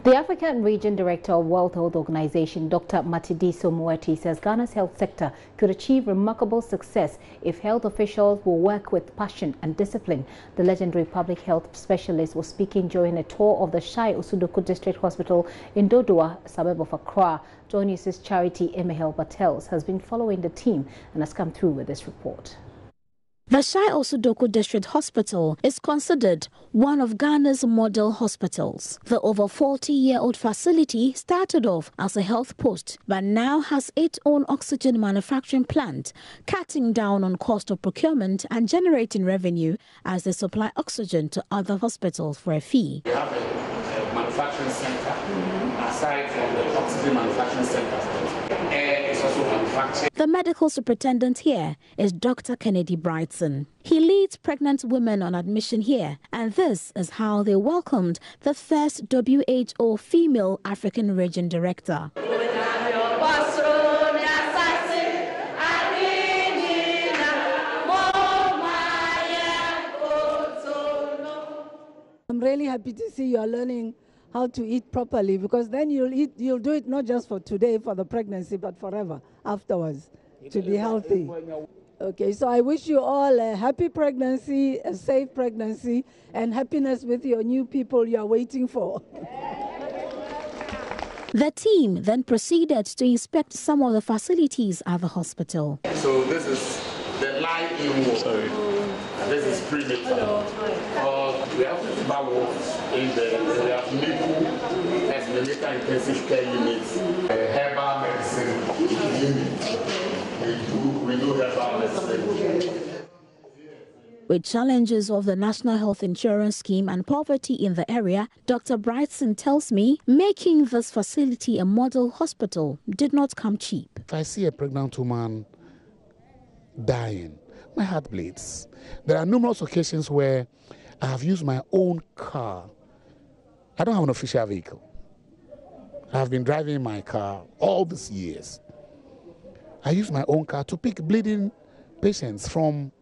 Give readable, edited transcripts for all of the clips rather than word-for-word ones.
The African Region Director of World Health Organization, Dr. Matshidiso Moeti, says Ghana's health sector could achieve remarkable success if health officials will work with passion and discipline. The legendary public health specialist was speaking during a tour of the Shai Osudoku District Hospital in Dodoa, a suburb of Accra. Joy News' Charity Emehel Bartels has been following the team and has come through with this report. The Shai Osudoku District Hospital is considered one of Ghana's model hospitals. The over 40-year-old facility started off as a health post, but now has its own oxygen manufacturing plant, cutting down on cost of procurement and generating revenue as they supply oxygen to other hospitals for a fee. We have a manufacturing center aside from the oxygen manufacturing center. The medical superintendent here is Dr. Kennedy Brightson. He leads pregnant women on admission here, and this is how they welcomed the first WHO female African region director. I'm really happy to see you are learning how to eat properly, because then you'll do it not just for today, for the pregnancy, but forever afterwards, to be healthy. Okay, so I wish you all a happy pregnancy, a safe pregnancy, and happiness with your new people you are waiting for. The team then proceeded to inspect some of the facilities at the hospital. So this is the lie-in ward. This is prenatal. We have bar wards in there. We have neonatal intensive care units, herbal medicine unit. We do herbal medicine. With challenges of the National Health Insurance Scheme and poverty in the area, Dr. Brightson tells me making this facility a model hospital did not come cheap. If I see a pregnant woman dying, my heart bleeds. There are numerous occasions where I have used my own car. I don't have an official vehicle. I have been driving my car all these years. I use my own car to pick bleeding patients from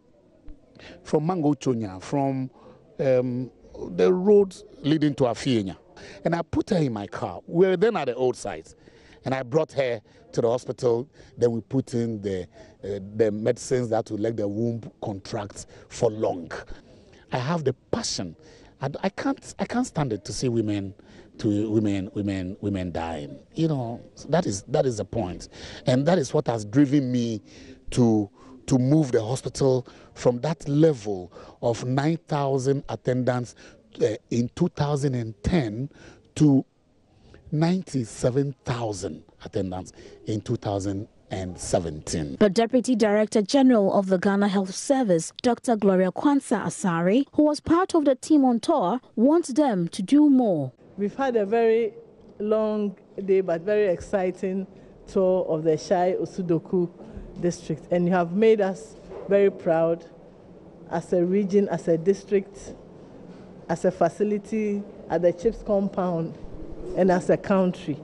Mango Chonya, from the roads leading to Afienya. And I put her in my car. We were then at the old site. And I brought her to the hospital. Then we put in the medicines that will let the womb contract for long. I have the passion. I can't stand it to see women dying. You know, that is the point, and that is what has driven me to move the hospital from that level of 9,000 attendants in 2010 to 97,000 attendants in 2017. The Deputy Director General of the Ghana Health Service, Dr. Gloria Kwanzaa Asari, who was part of the team on tour, wants them to do more. We've had a very long day but very exciting tour of the Shai Osudoku district, and you have made us very proud as a region, as a district, as a facility, at the CHIPS compound, and as a country.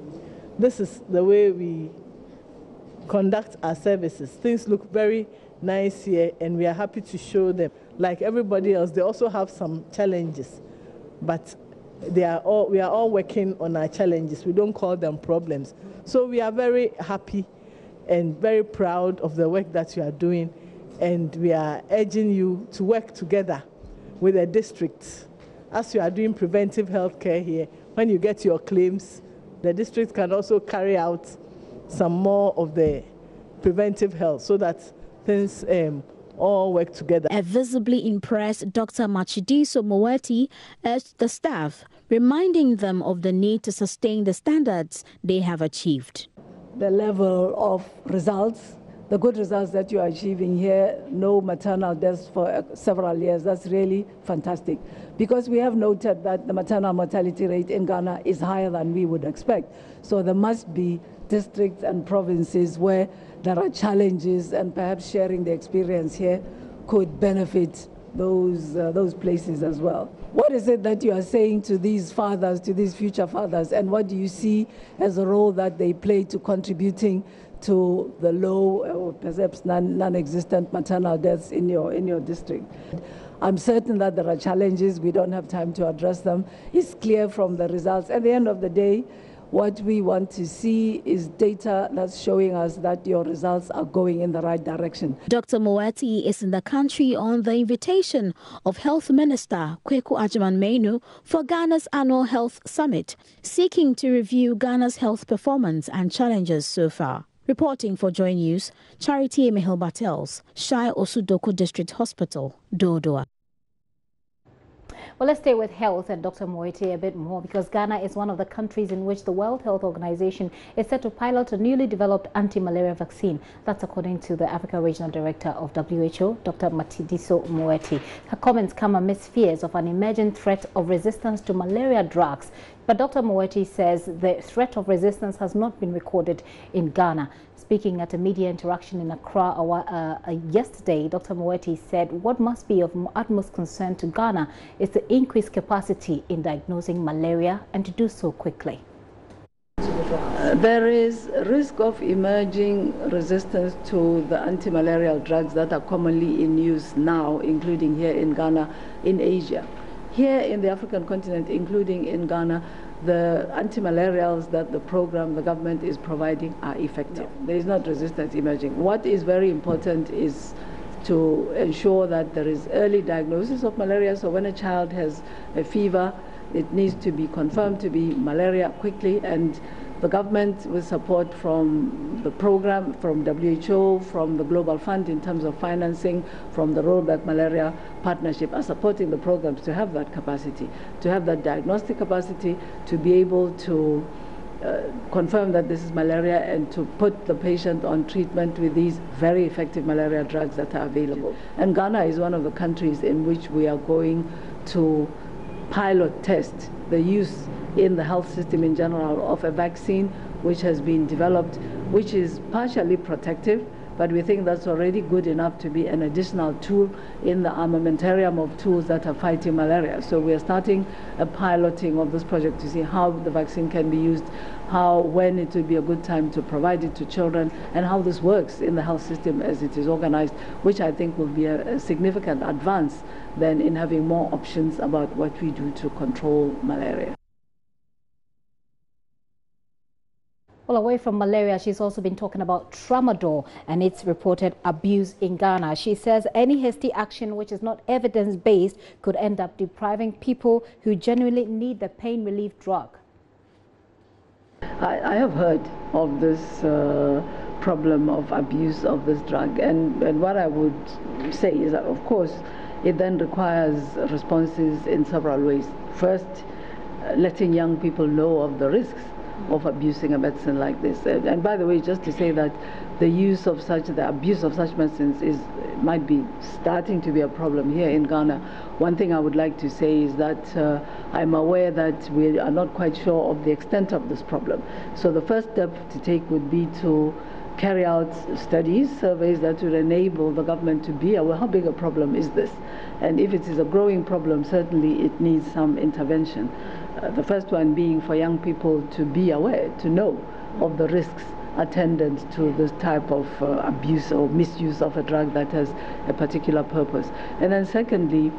This is the way we conduct our services. Things look very nice here, and we are happy to show them. Like everybody else, they also have some challenges, but we are all working on our challenges. We don't call them problems. So we are very happy and very proud of the work that you are doing, and we are urging you to work together with the district. As you are doing preventive health care here, when you get your claims, the district can also carry out some more of the preventive health so that things all work together. A visibly impressed Dr. Matshidiso Moeti urged the staff, reminding them of the need to sustain the standards they have achieved. The level of results, the good results that you are achieving here, no maternal deaths for several years, that's really fantastic. Because we have noted that the maternal mortality rate in Ghana is higher than we would expect. So there must be districts and provinces where there are challenges, and perhaps sharing the experience here could benefit those places as well. What is it that you are saying to these fathers, to these future fathers, and what do you see as a role that they play to contributing to the low or perhaps non-existent maternal deaths in your district? I'm certain that there are challenges. We don't have time to address them. It's clear from the results. At the end of the day, what we want to see is data that's showing us that your results are going in the right direction. Dr. Moeti is in the country on the invitation of Health Minister Kweku Agyeman-Manu for Ghana's annual Health Summit, seeking to review Ghana's health performance and challenges so far. Reporting for Joy News, Charity Emehil Bartels, Shai Osu Doku District Hospital, Dodoa. Well, let's stay with health and Dr. Moeti a bit more, because Ghana is one of the countries in which the World Health Organization is set to pilot a newly developed anti-malaria vaccine. That's according to the Africa Regional Director of WHO, Dr. Matshidiso Moeti. Her comments come amidst fears of an emerging threat of resistance to malaria drugs. But Dr. Moeti says the threat of resistance has not been recorded in Ghana. Speaking at a media interaction in Accra yesterday, Dr. Moeti said what must be of utmost concern to Ghana is the increased capacity in diagnosing malaria, and to do so quickly. There is a risk of emerging resistance to the anti-malarial drugs that are commonly in use now, including here in Ghana, in Asia. Here in the African continent, including in Ghana, the anti-malarials that the government is providing are effective. There is not resistance emerging. What is very important is to ensure that there is early diagnosis of malaria. So when a child has a fever, it needs to be confirmed to be malaria quickly, and the government, with support from the program, from WHO, from the Global Fund in terms of financing, from the Rollback Malaria Partnership, are supporting the programs to have that capacity, to have that diagnostic capacity, to be able to confirm that this is malaria and to put the patient on treatment with these very effective malaria drugs that are available. And Ghana is one of the countries in which we are going to pilot test the use in the health system in general of a vaccine which has been developed, which is partially protective, but we think that's already good enough to be an additional tool in the armamentarium of tools that are fighting malaria. So we are starting a piloting of this project to see how the vaccine can be used, when it would be a good time to provide it to children, and how this works in the health system as it is organized, which I think will be a significant advance than in having more options about what we do to control malaria. Well, away from malaria, she's also been talking about tramadol and its reported abuse in Ghana. She says any hasty action which is not evidence-based could end up depriving people who genuinely need the pain relief drug. I have heard of this problem of abuse of this drug, and what I would say is that, of course, it then requires responses in several ways. First, letting young people know of the risks of abusing a medicine like this. And by the way, just to say that the abuse of such medicines might be starting to be a problem here in Ghana. One thing I would like to say is that I'm aware that we are not quite sure of the extent of this problem. So the first step to take would be to carry out studies, surveys that would enable the government to be aware how big a problem is this. And if it is a growing problem, certainly it needs some intervention. The first one being for young people to be aware, to know of the risks attendant to this type of abuse or misuse of a drug that has a particular purpose. And then secondly,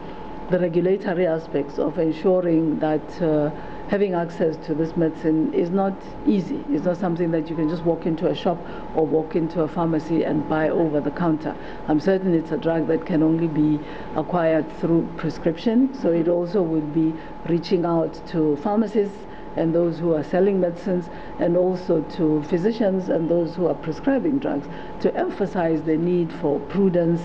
the regulatory aspects of ensuring that having access to this medicine is not easy. It's not something that you can just walk into a shop or walk into a pharmacy and buy over the counter. I'm certain it's a drug that can only be acquired through prescription, so it also would be reaching out to pharmacists and those who are selling medicines, and also to physicians and those who are prescribing drugs, to emphasize the need for prudence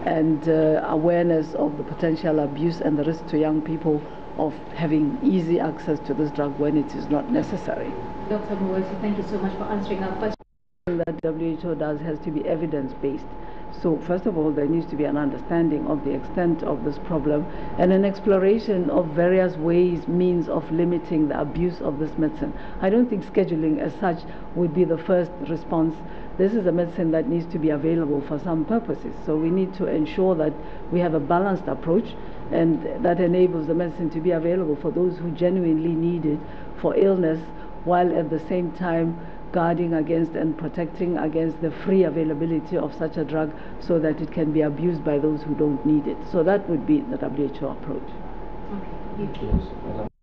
and awareness of the potential abuse and the risk to young people of having easy access to this drug when it is not necessary. Dr. Moeti, thank you so much for answering our question. That WHO does has to be evidence-based. So first of all, there needs to be an understanding of the extent of this problem and an exploration of various ways, means of limiting the abuse of this medicine. I don't think scheduling as such would be the first response. This is a medicine that needs to be available for some purposes. So we need to ensure that we have a balanced approach, and that enables the medicine to be available for those who genuinely need it for illness, while at the same time guarding against and protecting against the free availability of such a drug so that it can be abused by those who don't need it. So that would be the WHO approach. Okay.